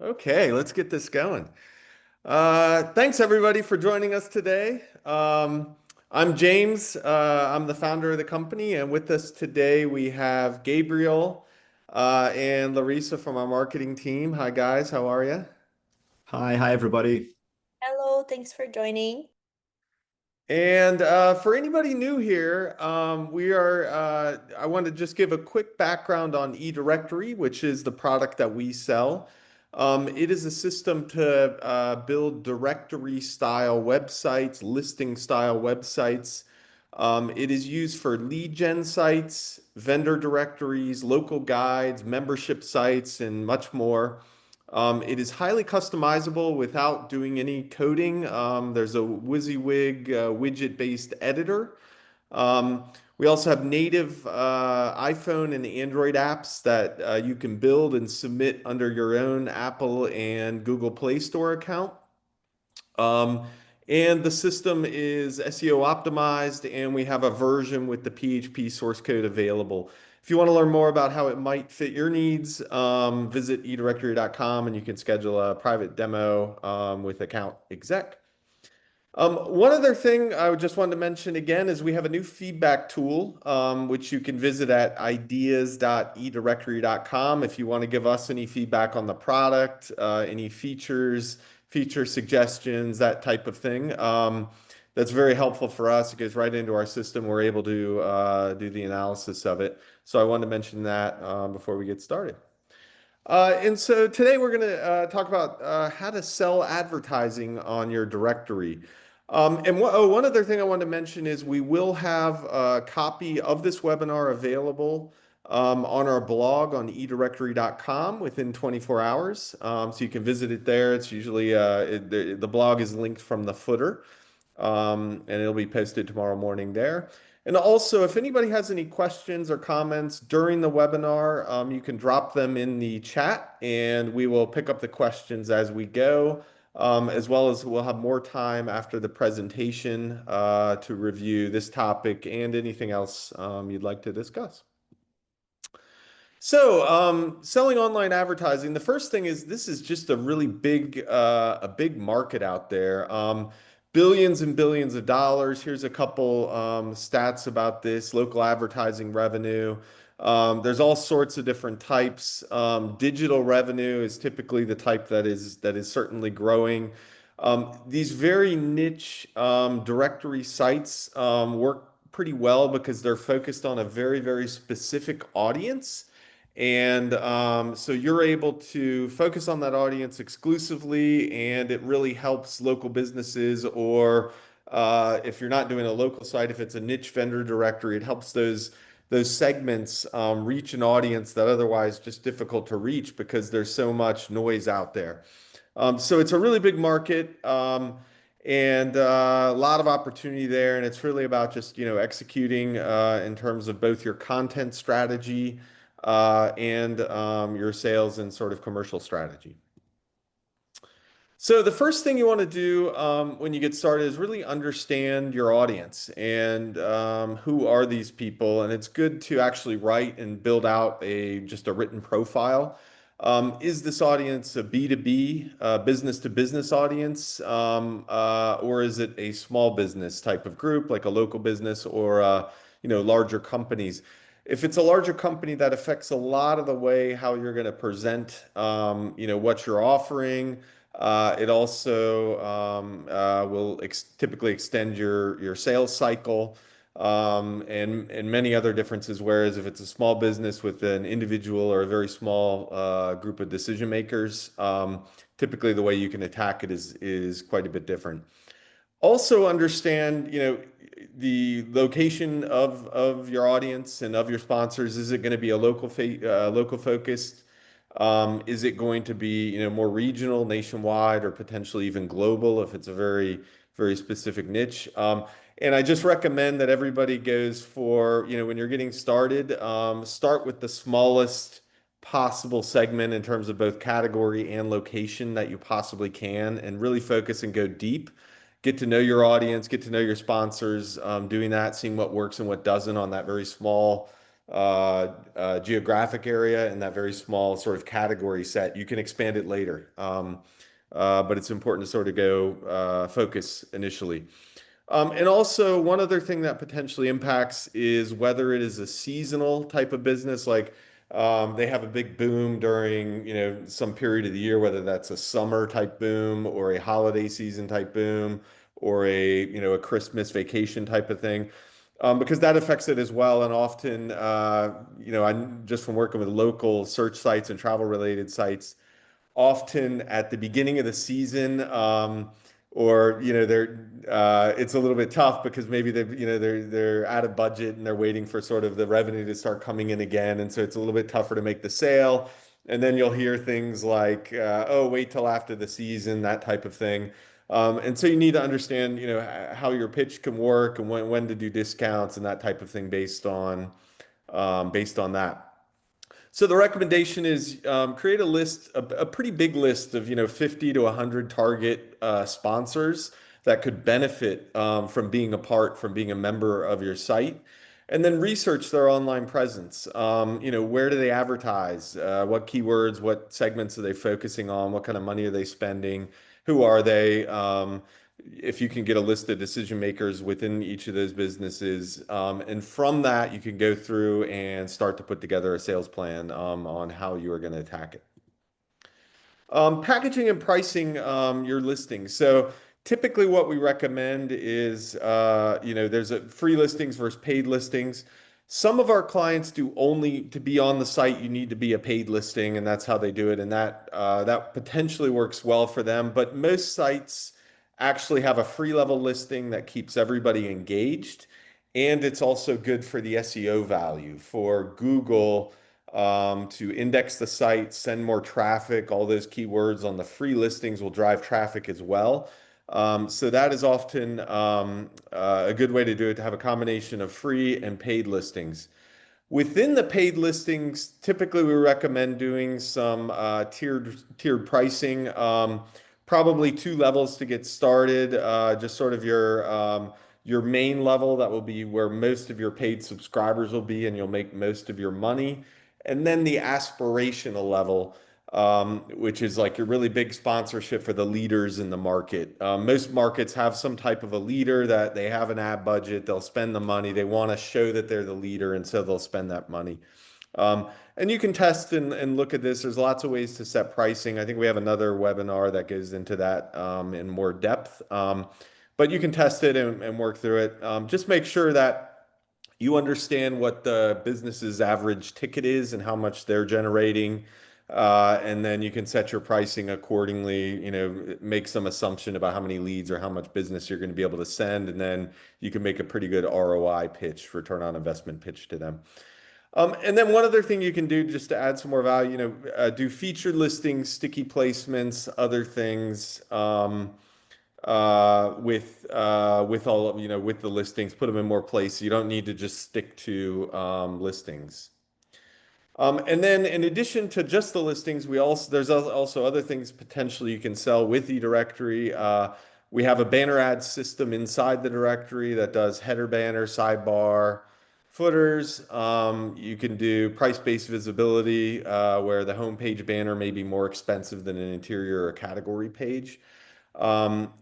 Okay, let's get this going. Thanks everybody for joining us today. I'm James. I'm the founder of the company, and with us today we have Gabriel and Larissa from our marketing team. Hi guys, how are you? Hi everybody. Hello, thanks for joining. And for anybody new here, I want to just give a quick background on eDirectory, which is the product that we sell. It is a system to build directory style websites, listing style websites. It is used for lead gen sites, vendor directories, local guides, membership sites, and much more. It is highly customizable without doing any coding. There's a WYSIWYG widget-based editor. Um, we also have native iPhone and Android apps that you can build and submit under your own Apple and Google Play Store account. Um, and the system is SEO optimized, and we have a version with the PHP source code available. If you want to learn more about how it might fit your needs, visit edirectory.com and you can schedule a private demo with account exec. One other thing I would just wanted to mention again is we have a new feedback tool, which you can visit at ideas.edirectory.com if you want to give us any feedback on the product, any features, feature suggestions, that type of thing. That's very helpful for us. It goes right into our system. We're able to do the analysis of it. So I wanted to mention that before we get started. And so today we're going to talk about how to sell advertising on your directory. One other thing I wanted to mention is we will have a copy of this webinar available on our blog on edirectory.com within 24 hours. So you can visit it there. It's usually the blog is linked from the footer and it'll be posted tomorrow morning there. And also, if anybody has any questions or comments during the webinar, you can drop them in the chat and we will pick up the questions as we go, as well as we'll have more time after the presentation to review this topic and anything else you'd like to discuss. So, selling online advertising, the first thing is this is just a really big market out there. Billions and billions of dollars. Here's a couple stats about this local advertising revenue. There's all sorts of different types. Digital revenue is typically the type that is certainly growing. These very niche directory sites work pretty well because they're focused on a very specific audience. And so you're able to focus on that audience exclusively, and it really helps local businesses, or if you're not doing a local site, if it's a niche vendor directory, it helps those segments reach an audience that otherwise just difficult to reach because there's so much noise out there. So it's a really big market. And a lot of opportunity there, and it's really about just executing in terms of both your content strategy and your sales and sort of commercial strategy. So the first thing you want to do when you get started is really understand your audience and who are these people. And it's good to actually write and build out just a written profile. Is this audience a B2B, business to business audience, or is it a small business type of group, like a local business or larger companies? If it's a larger company, that affects a lot of the way how you're going to present, what you're offering. It also will typically extend your sales cycle and many other differences. Whereas if it's a small business with an individual or a very small group of decision makers, typically the way you can attack it is quite a bit different. Also understand, the location of your audience and of your sponsors. Is it going to be a local focused? Is it going to be, more regional, nationwide, or potentially even global if it's a very specific niche? And I just recommend that everybody goes for, when you're getting started, start with the smallest possible segment in terms of both category and location that you possibly can, and really focus and go deep. Get to know your audience, get to know your sponsors, doing that, seeing what works and what doesn't on that very small geographic area and that very small sort of category set. You can expand it later. But it's important to sort of go focus initially. And also, one other thing that potentially impacts is whether it is a seasonal type of business, like they have a big boom during, some period of the year, whether that's a summer type boom or a holiday season type boom or a Christmas vacation type of thing, because that affects it as well. And often, I just from working with local search sites and travel related sites, often at the beginning of the season, or they're it's a little bit tough because maybe they're out of budget and they're waiting for sort of the revenue to start coming in again, and so it's a little bit tougher to make the sale. And then you'll hear things like, "Oh, wait till after the season," that type of thing. And so you need to understand, how your pitch can work and when to do discounts and that type of thing based on that. So the recommendation is create a list, a pretty big list of 50 to 100 target sponsors that could benefit from being a member of your site, and then research their online presence. Where do they advertise? What keywords? What segments are they focusing on? What kind of money are they spending? Who are they? If you can get a list of decision makers within each of those businesses. And from that, you can go through and start to put together a sales plan on how you are going to attack it. Packaging and pricing your listings. So typically what we recommend is, there's a free listings versus paid listings. Some of our clients do only to be on the site, you need to be a paid listing, and that's how they do it. And that potentially works well for them. But most sites actually have a free level listing that keeps everybody engaged. And it's also good for the SEO value for Google to index the site, send more traffic. All those keywords on the free listings will drive traffic as well. So that is often a good way to do it, to have a combination of free and paid listings. Within the paid listings, typically we recommend doing some tiered pricing. Probably two levels to get started. Just sort of your main level, that will be where most of your paid subscribers will be, and you'll make most of your money. And then the aspirational level, which is like your really big sponsorship for the leaders in the market. Most markets have some type of a leader that they have an ad budget, they'll spend the money, they want to show that they're the leader, and so they'll spend that money. And you can test and look at this. There's lots of ways to set pricing. I think we have another webinar that goes into that in more depth. But you can test it and work through it. Just make sure that you understand what the business's average ticket is and how much they're generating. And then you can set your pricing accordingly, make some assumption about how many leads or how much business you're going to be able to send. And then you can make a pretty good ROI pitch, return on investment pitch to them. And then one other thing you can do just to add some more value, do featured listings, sticky placements, other things. With all of, with the listings, put them in more places. You don't need to just stick to listings. And then in addition to just the listings, there's also other things potentially you can sell with eDirectory. We have a banner ad system inside the directory that does header banner, sidebar, footers. You can do price-based visibility, where the homepage banner may be more expensive than an interior or category page.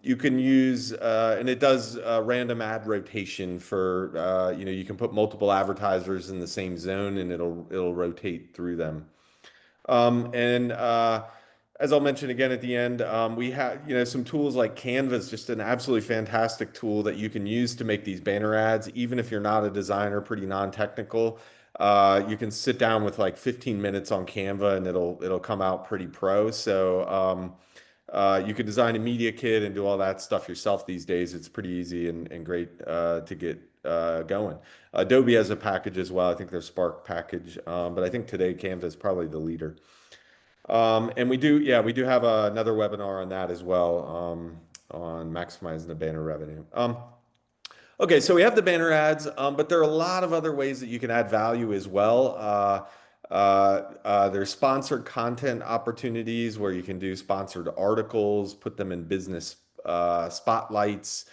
You can use, and it does random ad rotation for, you can put multiple advertisers in the same zone and it'll rotate through them. And as I'll mention again at the end, we have, some tools like Canva is just an absolutely fantastic tool that you can use to make these banner ads, even if you're not a designer, pretty non-technical. You can sit down with like 15 minutes on Canva and it'll come out pretty pro. So you could design a media kit and do all that stuff yourself these days. It's pretty easy and great to get going. Adobe has a package as well. I think their Spark package, but I think today Canva is probably the leader. And we do have another webinar on that as well, on maximizing the banner revenue. Okay, so we have the banner ads, but there are a lot of other ways that you can add value as well. There's sponsored content opportunities where you can do sponsored articles, put them in business spotlights.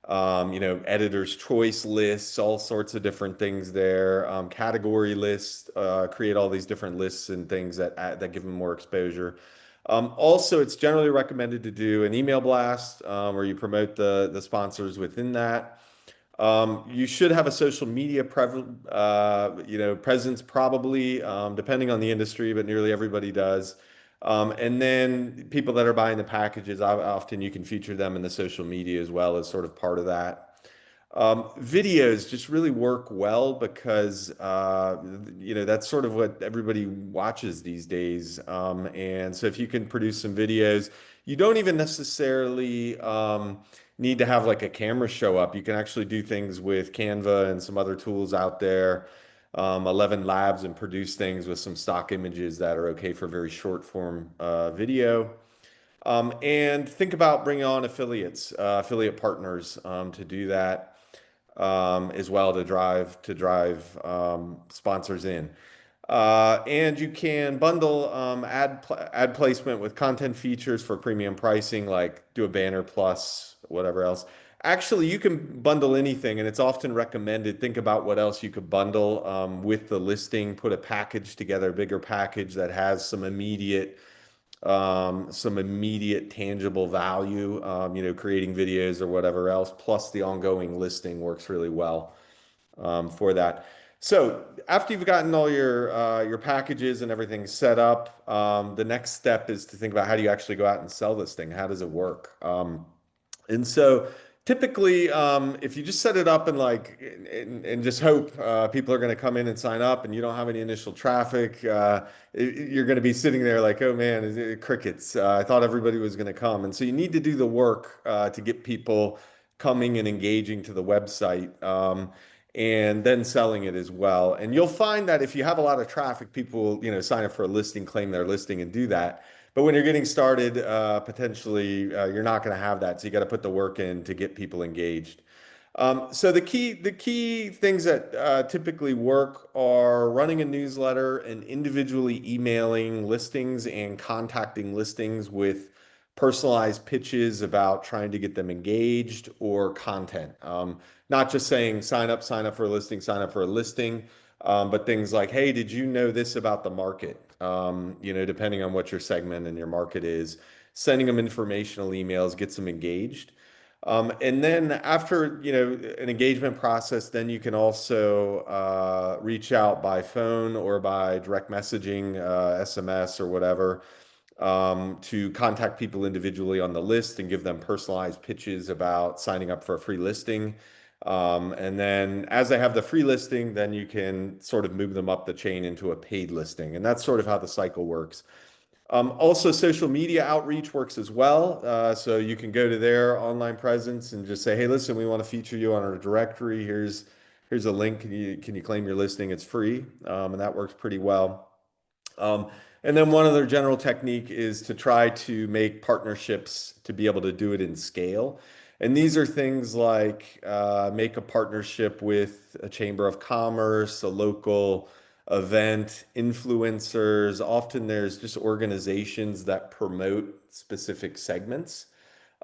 editor's choice lists, all sorts of different things there, category lists, create all these different lists and things that give them more exposure. Also, it's generally recommended to do an email blast where you promote the sponsors within that. You should have a social media presence probably, depending on the industry, but nearly everybody does. And then people that are buying the packages, often you can feature them in the social media as well as sort of part of that. Videos just really work well because that's sort of what everybody watches these days. And so if you can produce some videos, you don't even necessarily need to have like a camera show up. You can actually do things with Canva and some other tools out there, 11 Labs, and produce things with some stock images that are okay for very short form video. And think about bringing on affiliate partners to do that as well to drive sponsors in. And you can bundle ad placement with content features for premium pricing, like do a banner plus whatever else. Actually, you can bundle anything, and it's often recommended. Think about what else you could bundle with the listing. Put a package together, a bigger package that has some immediate tangible value, creating videos or whatever else, plus the ongoing listing works really well for that. So after you've gotten all your packages and everything set up, the next step is to think about how do you actually go out and sell this thing? How does it work? And so typically, if you just set it up and just hope people are going to come in and sign up, and you don't have any initial traffic, you're going to be sitting there like, oh man, crickets. I thought everybody was going to come, and so you need to do the work to get people coming and engaging to the website. And then selling it as well. And you'll find that if you have a lot of traffic, people, sign up for a listing, claim their listing, and do that. But when you're getting started, potentially you're not going to have that. So you got to put the work in to get people engaged. So the key things that typically work are running a newsletter and individually emailing listings and contacting listings with personalized pitches about trying to get them engaged or content. Not just saying sign up for a listing, sign up for a listing, but things like, hey, did you know this about the market? Depending on what your segment and your market is, sending them informational emails gets them engaged. And then after, an engagement process, then you can also reach out by phone or by direct messaging, SMS or whatever, to contact people individually on the list and give them personalized pitches about signing up for a free listing. And then as they have the free listing, then you can sort of move them up the chain into a paid listing. And that's sort of how the cycle works. Also, social media outreach works as well. So you can go to their online presence and just say, "Hey, listen, we want to feature you on our directory. Here's a link. Can you claim your listing? It's free," and that works pretty well. And then one other general technique is to try to make partnerships to be able to do it in scale. And these are things like make a partnership with a chamber of commerce, a local event, influencers. Often there's just organizations that promote specific segments.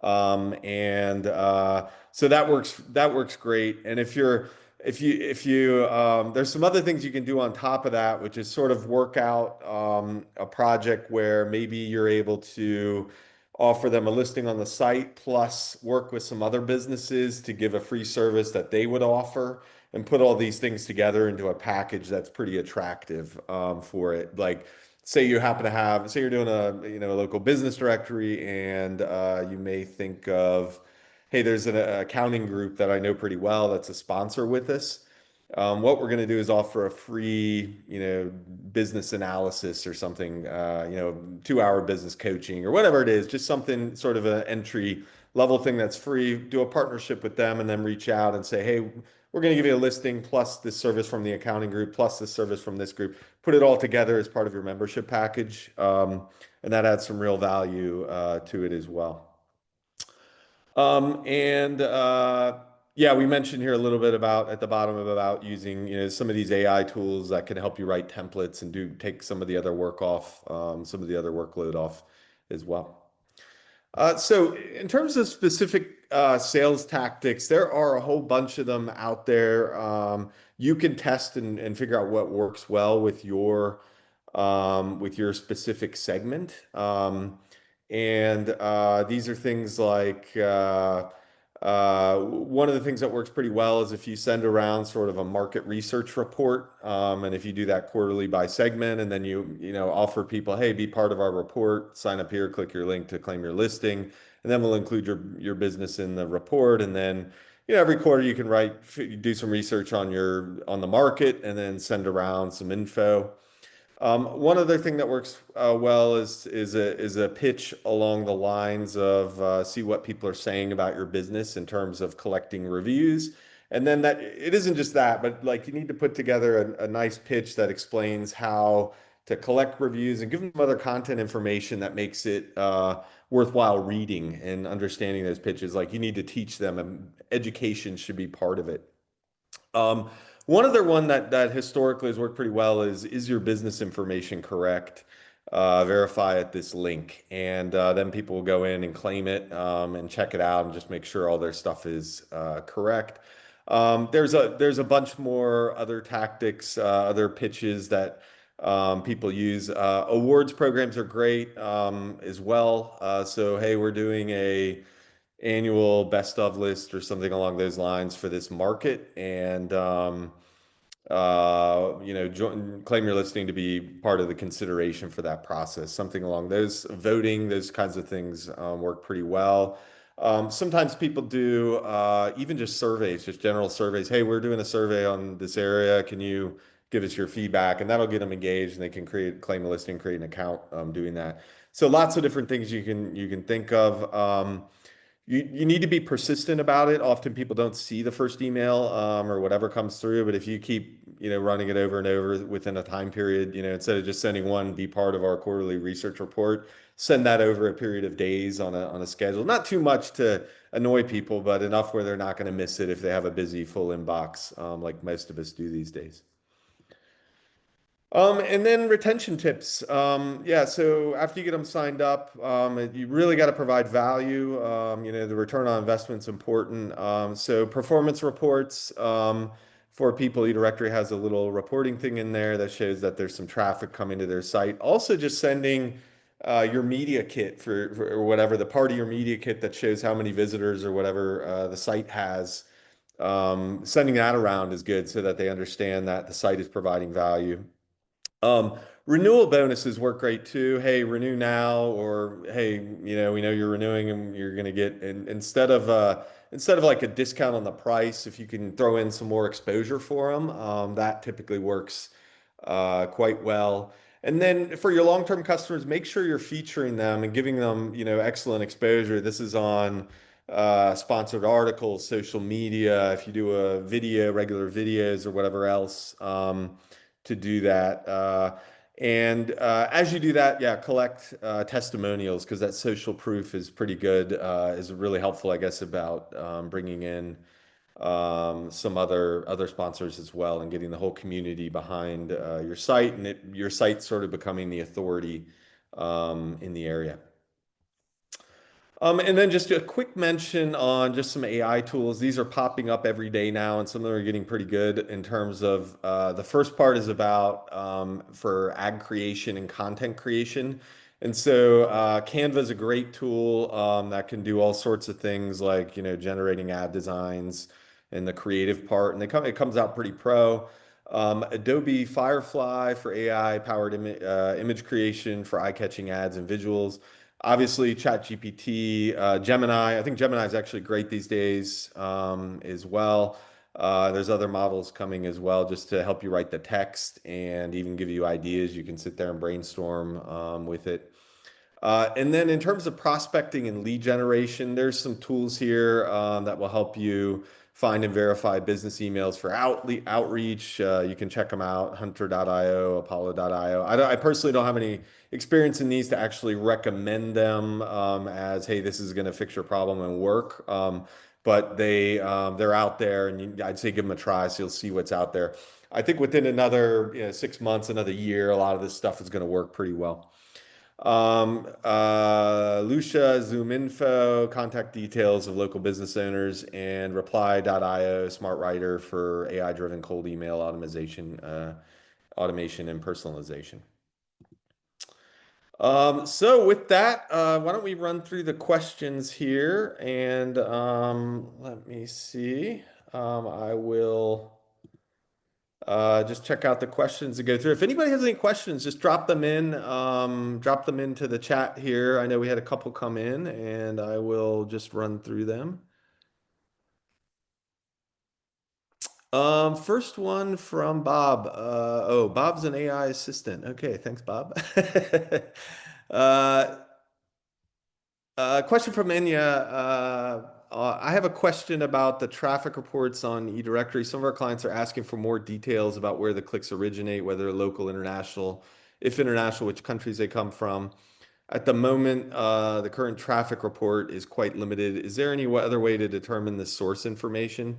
And so that works great. And if you there's some other things you can do on top of that, which is sort of work out a project where maybe you're able to offer them a listing on the site plus work with some other businesses to give a free service that they would offer, and put all these things together into a package that's pretty attractive for it. Like, say you're doing a local business directory, and you may think of, hey, there's an accounting group that I know pretty well that's a sponsor with us. What we're going to do is offer a free, business analysis or something, 2-hour business coaching or whatever it is, just something sort of an entry level thing that's free. Do a partnership with them and then reach out and say, hey, we're going to give you a listing plus this service from the accounting group plus this service from this group. Put it all together as part of your membership package, and that adds some real value to it as well. And yeah, we mentioned here a little bit about at the bottom about using, some of these AI tools that can help you write templates and take some of the other work off, some of the other workload off as well. So in terms of specific sales tactics, there are a whole bunch of them out there. You can test and figure out what works well with your specific segment. And these are things like one of the things that works pretty well is if you send around sort of a market research report, and if you do that quarterly by segment, and then you offer people, hey, be part of our report, sign up here, click your link to claim your listing, and then we'll include your business in the report, and then every quarter you can do some research on the market, and then send around some info. One other thing that works well is a pitch along the lines of see what people are saying about your business in terms of collecting reviews, and then that it isn't just that, but like you need to put together a nice pitch that explains how to collect reviews and give them other content information that makes it worthwhile reading and understanding those pitches. Like you need to teach them, and education should be part of it. Um, One other one that historically has worked pretty well is your business information correct? Verify at this link, and then people will go in and claim it and check it out and just make sure all their stuff is correct. There's a bunch more other tactics, other pitches that people use. Awards programs are great as well. So hey, we're doing a annual best of list or something along those lines for this market, and claim your listing to be part of the consideration for that process. Something along those voting, those kinds of things work pretty well. Sometimes people do even just surveys, just general surveys. Hey, we're doing a survey on this area. Can you give us your feedback? And that'll get them engaged, and they can claim a listing, create an account doing that. So lots of different things you can think of. You need to be persistent about it. Often people don't see the first email or whatever comes through, but if you keep running it over and over within a time period, instead of just sending one, be part of our quarterly research report, send that over a period of days on a schedule. Not too much to annoy people, but enough where they're not going to miss it if they have a busy full inbox, like most of us do these days. And then retention tips. Yeah, so after you get them signed up, you really got to provide value. The return on investment's important. So performance reports for people, eDirectory has a little reporting thing in there that shows that there's some traffic coming to their site. Also, just sending your media kit or whatever, the part of your media kit that shows how many visitors or whatever the site has. Sending that around is good so that they understand that the site is providing value. Renewal bonuses work great too. Hey, renew now, or hey, we know you're renewing and you're going to get, and instead of like a discount on the price, if you can throw in some more exposure for them, that typically works quite well. And then for your long-term customers, make sure you're featuring them and giving them, excellent exposure. This is on sponsored articles, social media, if you do a video, regular videos or whatever else. To do that. And as you do that, yeah, collect testimonials because that social proof is pretty good, is really helpful, I guess, about bringing in some other sponsors as well and getting the whole community behind your site and your site sort of becoming the authority in the area. And then just a quick mention on just some AI tools. These are popping up every day now, and some of them are getting pretty good in terms of the first part is about for ad creation and content creation. And so Canva is a great tool that can do all sorts of things like, generating ad designs and the creative part. And it comes out pretty pro. Adobe Firefly for AI powered image creation for eye-catching ads and visuals. Obviously, ChatGPT, Gemini. I think Gemini is actually great these days as well. There's other models coming as well just to help you write the text and even give you ideas. You can sit there and brainstorm with it. And then in terms of prospecting and lead generation, there's some tools here that will help you find and verify business emails for outreach. You can check them out, hunter.io, apollo.io. I personally don't have any experience in these to actually recommend them as, hey, this is going to fix your problem and work. But they're out there, and I'd say give them a try so you'll see what's out there. I think within another 6 months, another year, a lot of this stuff is going to work pretty well. Lucia, Zoom info, contact details of local business owners, and reply.io, smart writer for AI-driven cold email automation and personalization. So with that, why don't we run through the questions here and let me see. I will just check out the questions to go through. If anybody has any questions, just drop them into the chat here. I know we had a couple come in and I will just run through them. First one from Bob. Oh, Bob's an AI assistant. Okay, thanks, Bob. Uh, Question from Enya. I have a question about the traffic reports on eDirectory. Some of our clients are asking for more details about where the clicks originate, whether local, international, if international, which countries they come from. At the moment, the current traffic report is quite limited. Is there any other way to determine the source information?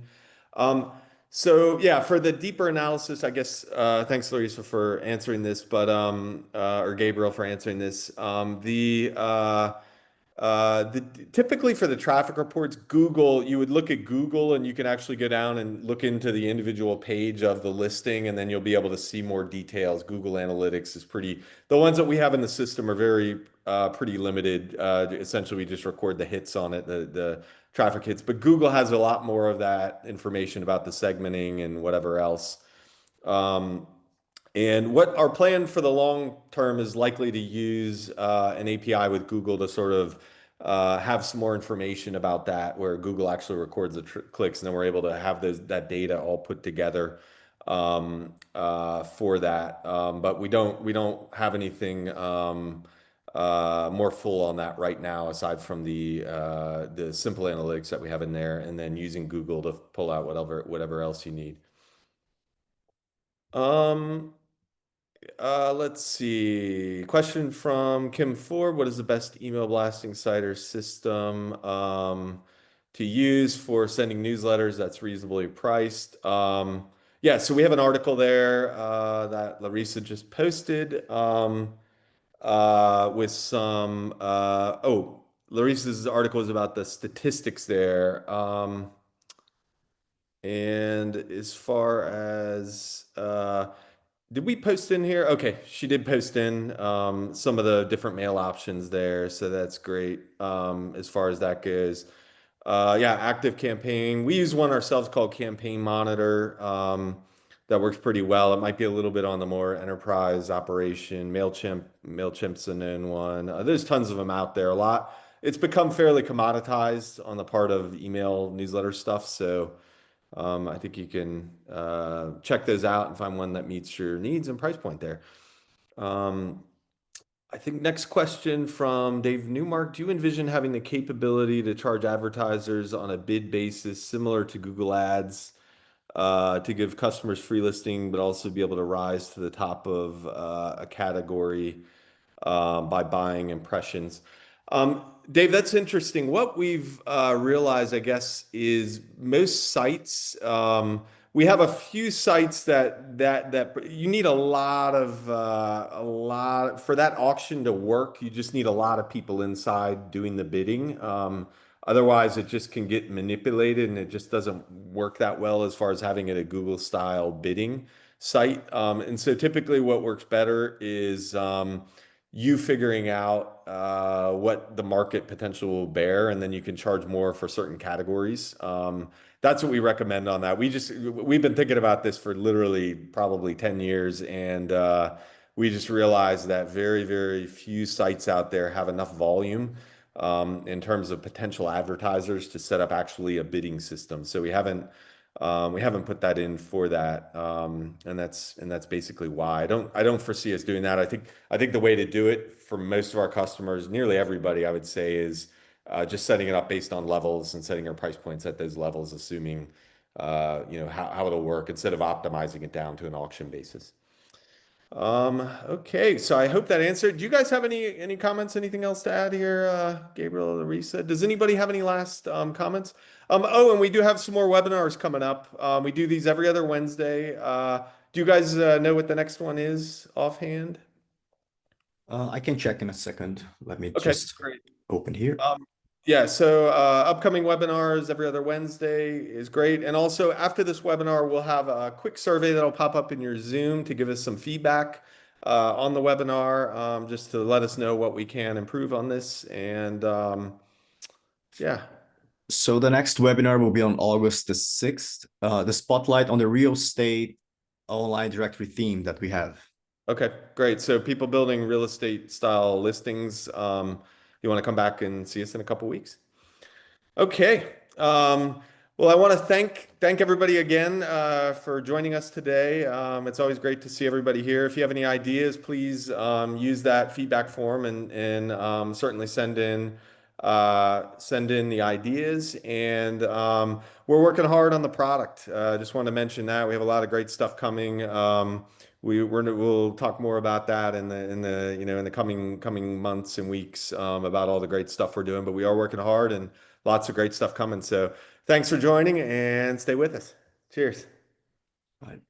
Um, so yeah, for the deeper analysis, I guess, thanks, Larissa, for answering this, but or Gabriel for answering this. Typically for the traffic reports, Google, you would look at Google and you can actually go down and look into the individual page of the listing, and then you'll be able to see more details. Google Analytics is the ones that we have in the system are very pretty limited. Essentially, we just record the hits on it, the traffic hits. But Google has a lot more of that information about the segmenting and whatever else. Um, and what our plan for the long term is likely to use an API with Google to sort of have some more information about that, where Google actually records the clicks, and then we're able to have that data all put together for that. But we don't have anything more full on that right now, aside from the simple analytics that we have in there, and then using Google to pull out whatever else you need. Um, let's see. Question from Kim Ford. What is the best email blasting site or system to use for sending newsletters that's reasonably priced? Yeah, so we have an article there that Larissa just posted with some. Larissa's article is about the statistics there. And as far as did we post in here? Okay, she did post in some of the different mail options there, so that's great as far as that goes. Yeah, active campaign. We use one ourselves called Campaign Monitor that works pretty well. It might be a little bit on the more enterprise operation. MailChimp's a known one. There's tons of them out there. A lot. It's become fairly commoditized on the part of email newsletter stuff, so. I think you can check those out and find one that meets your needs and price point there. Um, I think next question from Dave Newmark. Do you envision having the capability to charge advertisers on a bid basis similar to Google Ads to give customers free listing, but also be able to rise to the top of a category by buying impressions? Dave, that's interesting. What we've realized, I guess, is most sites. We have a few sites that you need a lot for that auction to work. You just need a lot of people inside doing the bidding. Otherwise, it just can get manipulated, and it just doesn't work that well as far as having it a Google style bidding site. And so, typically, what works better is you figuring out what the market potential will bear, and then you can charge more for certain categories. That's what we recommend on that. We've been thinking about this for literally probably 10 years, and we just realized that very, very few sites out there have enough volume in terms of potential advertisers to set up actually a bidding system. So we haven't put that in for that, and that's basically why I don't foresee us doing that. I think the way to do it for most of our customers, nearly everybody, I would say, is just setting it up based on levels and setting our price points at those levels, assuming how it'll work instead of optimizing it down to an auction basis. Okay, so I hope that answered. Do you guys have any comments, anything else to add here, Gabriel or Larissa? Does anybody have any last comments? Oh, and we do have some more webinars coming up. We do these every other Wednesday. Do you guys know what the next one is offhand? I can check in a second. Let me Okay, just great. open here. Um, yeah, so upcoming webinars every other Wednesday is great. And also after this webinar, we'll have a quick survey that'll pop up in your Zoom to give us some feedback on the webinar, just to let us know what we can improve on this. And yeah, So the next webinar will be on August the 6th, the spotlight on the real estate online directory theme that we have. okay, great. So people building real estate style listings, you want to come back and see us in a couple weeks? Okay. Well, I want to thank everybody again for joining us today. It's always great to see everybody here. If you have any ideas, please use that feedback form and certainly send in the ideas. And we're working hard on the product. Just want to mention that we have a lot of great stuff coming. We'll talk more about that in the coming months and weeks about all the great stuff we're doing. But we are working hard and lots of great stuff coming. So thanks for joining and stay with us. Cheers. Right.